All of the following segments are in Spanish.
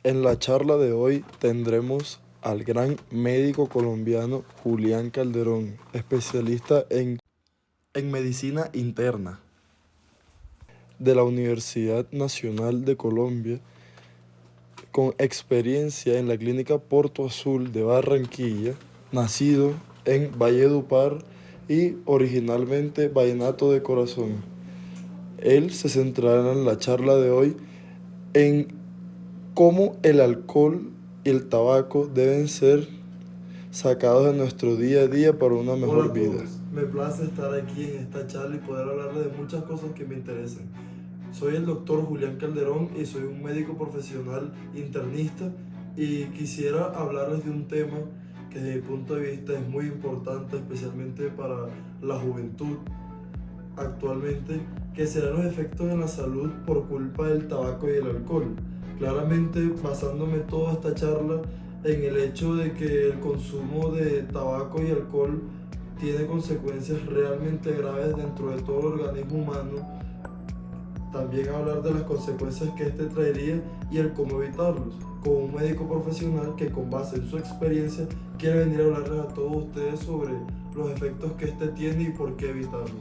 En la charla de hoy tendremos al gran médico colombiano Julián Calderón, especialista en medicina interna de la Universidad Nacional de Colombia, con experiencia en la Clínica Porto Azul de Barranquilla, nacido en Valledupar y originalmente vallenato de corazón. Él se centrará en la charla de hoy en cómo el alcohol y el tabaco deben ser sacados de nuestro día a día para una mejor vida. Me place estar aquí en esta charla y poder hablarles de muchas cosas que me interesan. Soy el doctor Julián Calderón y soy un médico profesional internista y quisiera hablarles de un tema que desde mi punto de vista es muy importante, especialmente para la juventud actualmente, que serán los efectos en la salud por culpa del tabaco y el alcohol. Claramente basándome toda esta charla en el hecho de que el consumo de tabaco y alcohol tiene consecuencias realmente graves dentro de todo el organismo humano. También hablar de las consecuencias que este traería y el cómo evitarlos, con un médico profesional que con base en su experiencia quiere venir a hablarles a todos ustedes sobre los efectos que este tiene y por qué evitarlo.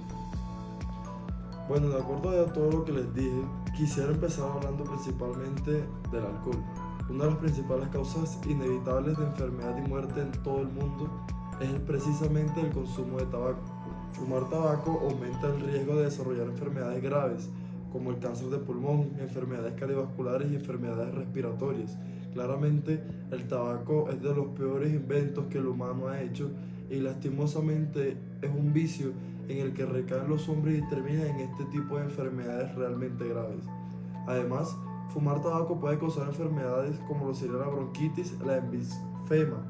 Bueno, de acuerdo a todo lo que les dije, quisiera empezar hablando principalmente del alcohol. Una de las principales causas inevitables de enfermedad y muerte en todo el mundo es precisamente el consumo de tabaco. Fumar tabaco aumenta el riesgo de desarrollar enfermedades graves, como el cáncer de pulmón, enfermedades cardiovasculares y enfermedades respiratorias. Claramente, el tabaco es de los peores inventos que el humano ha hecho y lastimosamente es un vicio en el que recaen los hombres y terminan en este tipo de enfermedades realmente graves. Además, fumar tabaco puede causar enfermedades como lo sería la bronquitis, la enfisema.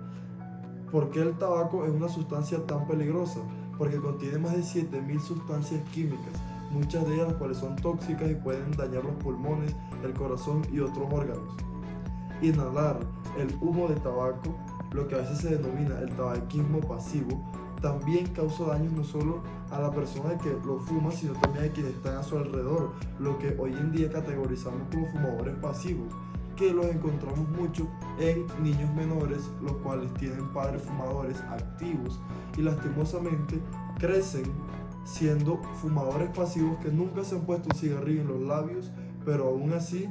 ¿Por qué el tabaco es una sustancia tan peligrosa? Porque contiene más de 7000 sustancias químicas, muchas de ellas las cuales son tóxicas y pueden dañar los pulmones, el corazón y otros órganos. Inhalar el humo de tabaco, lo que a veces se denomina el tabaquismo pasivo, también causa daños no solo a la persona que lo fuma, sino también a quienes están a su alrededor, lo que hoy en día categorizamos como fumadores pasivos, que los encontramos mucho en niños menores, los cuales tienen padres fumadores activos y lastimosamente crecen siendo fumadores pasivos que nunca se han puesto un cigarrillo en los labios, pero aún así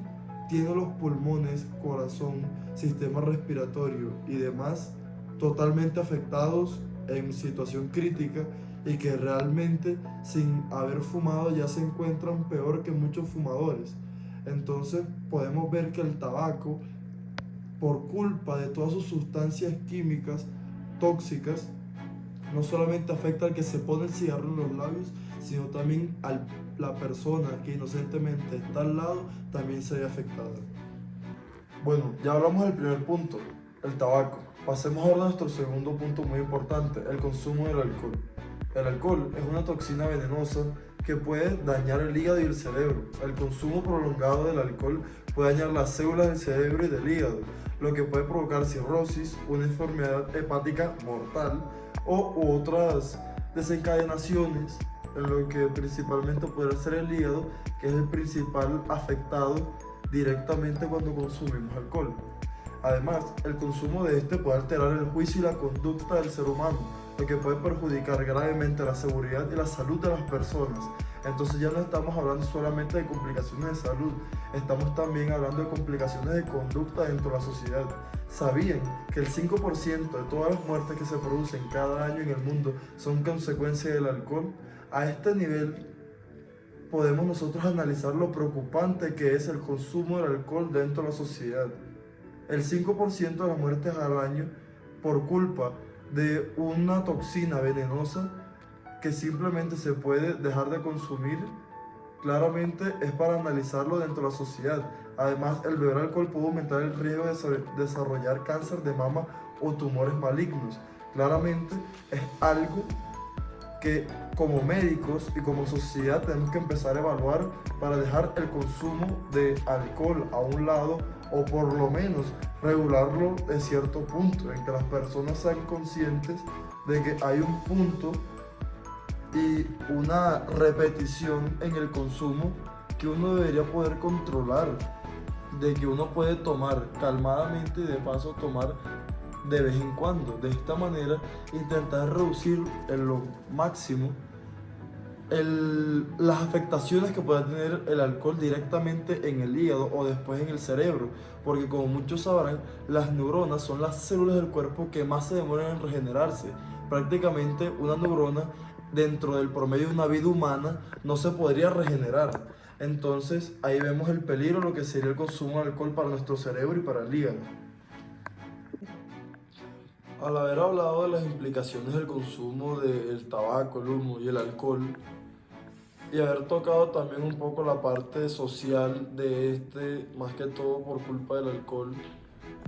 tienen los pulmones, corazón, sistema respiratorio y demás totalmente afectados en situación crítica y que realmente sin haber fumado ya se encuentran peor que muchos fumadores. Entonces podemos ver que el tabaco, por culpa de todas sus sustancias químicas tóxicas, no solamente afecta al que se pone el cigarro en los labios, sino también a la persona que inocentemente está al lado, también se ve afectada. Bueno, ya hablamos del primer punto, el tabaco. Pasemos ahora a nuestro segundo punto muy importante, el consumo del alcohol. El alcohol es una toxina venenosa que puede dañar el hígado y el cerebro. El consumo prolongado del alcohol puede dañar las células del cerebro y del hígado, lo que puede provocar cirrosis, una enfermedad hepática mortal o otras desencadenaciones, en lo que principalmente puede ser el hígado, que es el principal afectado directamente cuando consumimos alcohol. Además, el consumo de este puede alterar el juicio y la conducta del ser humano, lo que puede perjudicar gravemente la seguridad y la salud de las personas. Entonces ya no estamos hablando solamente de complicaciones de salud, estamos también hablando de complicaciones de conducta dentro de la sociedad. ¿Sabían que el 5% de todas las muertes que se producen cada año en el mundo son consecuencia del alcohol? A este nivel podemos nosotros analizar lo preocupante que es el consumo del alcohol dentro de la sociedad. El 5% de las muertes al año por culpa de una toxina venenosa que simplemente se puede dejar de consumir, claramente es para analizarlo dentro de la sociedad. Además, el beber alcohol puede aumentar el riesgo de desarrollar cáncer de mama o tumores malignos. Claramente es algo que como médicos y como sociedad tenemos que empezar a evaluar para dejar el consumo de alcohol a un lado, o por lo menos regularlo de cierto punto, en que las personas sean conscientes de que hay un punto y una repetición en el consumo que uno debería poder controlar de que uno puede tomar calmadamente y de paso tomar de vez en cuando. De esta manera intentar reducir en lo máximo las afectaciones que pueda tener el alcohol directamente en el hígado o después en el cerebro, porque como muchos sabrán, las neuronas son las células del cuerpo que más se demoran en regenerarse. Prácticamente una neurona dentro del promedio de una vida humana no se podría regenerar. Entonces ahí vemos el peligro, lo que sería el consumo de alcohol para nuestro cerebro y para el hígado. Al haber hablado de las implicaciones del consumo del tabaco, el humo y el alcohol, y haber tocado también un poco la parte social de más que todo por culpa del alcohol,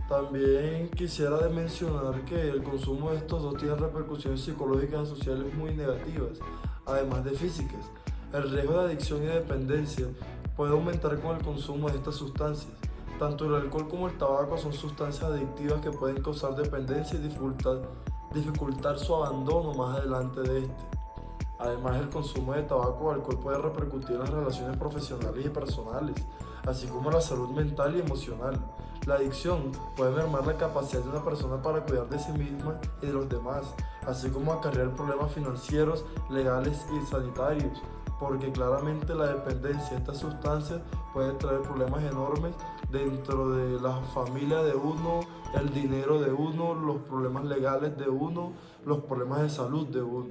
también quisiera de mencionar que el consumo de estos dos tiene repercusiones psicológicas y sociales muy negativas, además de físicas. El riesgo de adicción y dependencia puede aumentar con el consumo de estas sustancias. Tanto el alcohol como el tabaco son sustancias adictivas que pueden causar dependencia y dificultar su abandono más adelante de este. Además, el consumo de tabaco o alcohol puede repercutir en las relaciones profesionales y personales, así como en la salud mental y emocional. La adicción puede mermar la capacidad de una persona para cuidar de sí misma y de los demás, así como acarrear problemas financieros, legales y sanitarios, porque claramente la dependencia de estas sustancias puede traer problemas enormes dentro de la familia de uno, el dinero de uno, los problemas legales de uno, los problemas de salud de uno.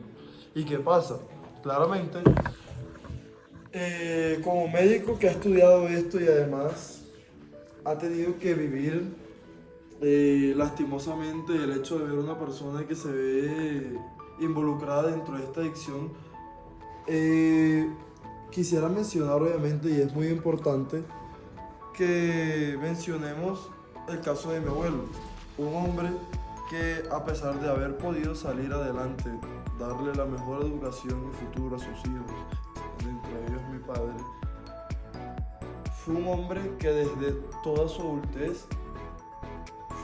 ¿Y qué pasa? Claramente, como médico que ha estudiado esto y además ha tenido que vivir lastimosamente el hecho de ver una persona que se ve involucrada dentro de esta adicción, quisiera mencionar obviamente, y es muy importante, que mencionemos el caso de mi abuelo, un hombre que a pesar de haber podido salir adelante, darle la mejor educación y futuro a sus hijos, entre ellos mi padre, fue un hombre que desde toda su adultez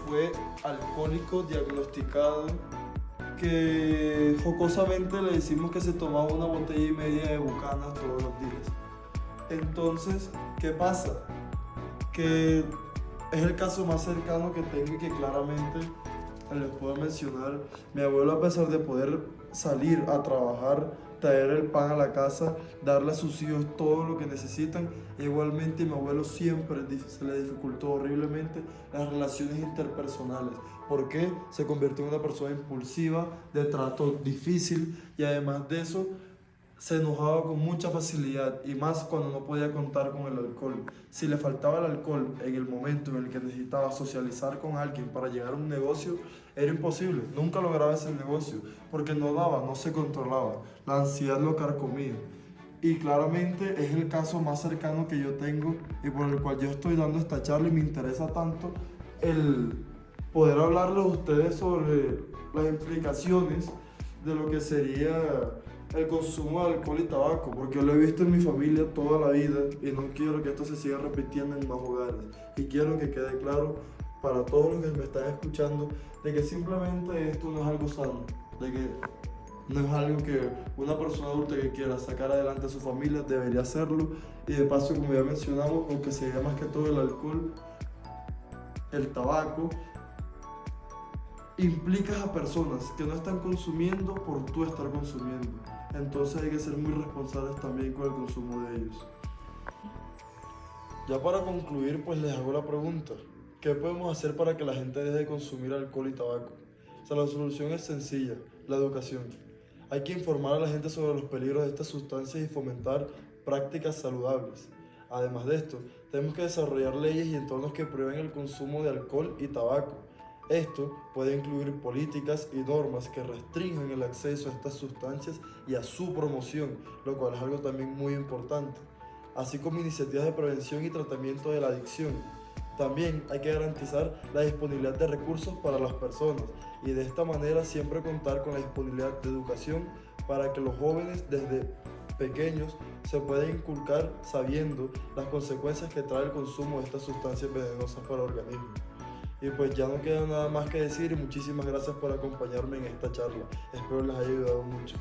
fue alcohólico diagnosticado, que jocosamente le decimos que se tomaba una botella y media de Bucanas todos los días. Entonces, ¿qué pasa? Que es el caso más cercano que tengo y que claramente les puedo mencionar. Mi abuelo, a pesar de poder salir a trabajar, traer el pan a la casa, darle a sus hijos todo lo que necesitan, igualmente mi abuelo siempre se le dificultó horriblemente las relaciones interpersonales. ¿Por qué? Se convirtió en una persona impulsiva, de trato difícil, y además de eso se enojaba con mucha facilidad, y más cuando no podía contar con el alcohol. Si le faltaba el alcohol en el momento en el que necesitaba socializar con alguien para llegar a un negocio, era imposible. Nunca lograba ese negocio porque no daba, no se controlaba. La ansiedad lo carcomía. Y claramente es el caso más cercano que yo tengo y por el cual yo estoy dando esta charla, y me interesa tanto el poder hablarles a ustedes sobre las implicaciones de lo que sería el consumo de alcohol y tabaco, porque yo lo he visto en mi familia toda la vida y no quiero que esto se siga repitiendo en más hogares. Y quiero que quede claro para todos los que me están escuchando de que simplemente esto no es algo sano, de que no es algo que una persona adulta que quiera sacar adelante a su familia debería hacerlo. Y de paso, como ya mencionamos, aunque se vea más que todo el alcohol, el tabaco, implicas a personas que no están consumiendo por tú estar consumiendo. Entonces hay que ser muy responsables también con el consumo de ellos. Ya para concluir, pues les hago la pregunta: ¿qué podemos hacer para que la gente deje de consumir alcohol y tabaco? O sea, la solución es sencilla: la educación. Hay que informar a la gente sobre los peligros de estas sustancias y fomentar prácticas saludables. Además de esto, tenemos que desarrollar leyes y entornos que prohíban el consumo de alcohol y tabaco. Esto puede incluir políticas y normas que restrinjan el acceso a estas sustancias y a su promoción, lo cual es algo también muy importante, así como iniciativas de prevención y tratamiento de la adicción. También hay que garantizar la disponibilidad de recursos para las personas y de esta manera siempre contar con la disponibilidad de educación para que los jóvenes desde pequeños se puedan inculcar sabiendo las consecuencias que trae el consumo de estas sustancias venenosas para el organismo. Y pues ya no queda nada más que decir, y muchísimas gracias por acompañarme en esta charla. Espero les haya ayudado mucho.